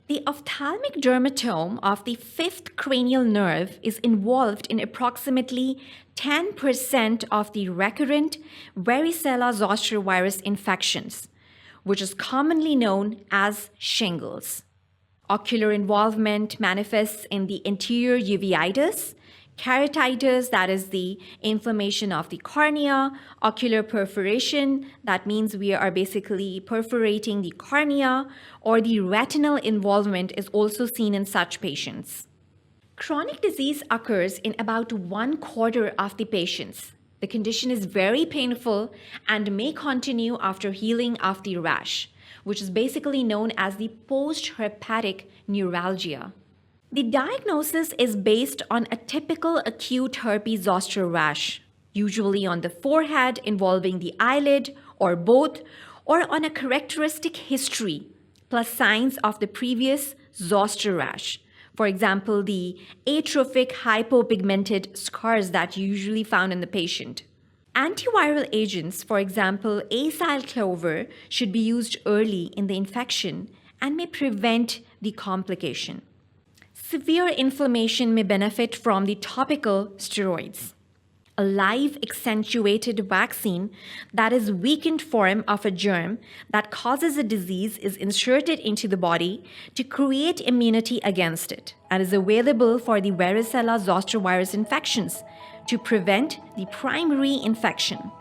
The ophthalmic dermatome of the fifth cranial nerve is involved in approximately 10% of the recurrent varicella zoster virus infections, which is commonly known as shingles. Ocular involvement manifests in the anterior uveitis, keratitis, that is the inflammation of the cornea, ocular perforation, that means we are basically perforating the cornea, or the retinal involvement is also seen in such patients. Chronic disease occurs in about 1/4 of the patients. The condition is very painful and may continue after healing of the rash, which is basically known as the post-herpetic neuralgia. The diagnosis is based on a typical acute herpes zoster rash, usually on the forehead involving the eyelid or both, or on a characteristic history plus signs of the previous zoster rash. For example, the atrophic hypopigmented scars that you usually found in the patient. Antiviral agents, for example, acyl clover, should be used early in the infection and may prevent the complication. Severe inflammation may benefit from the topical steroids. A live accentuated vaccine, that is weakened form of a germ that causes a disease, is inserted into the body to create immunity against it and is available for the varicella zoster virus infections to prevent the primary infection.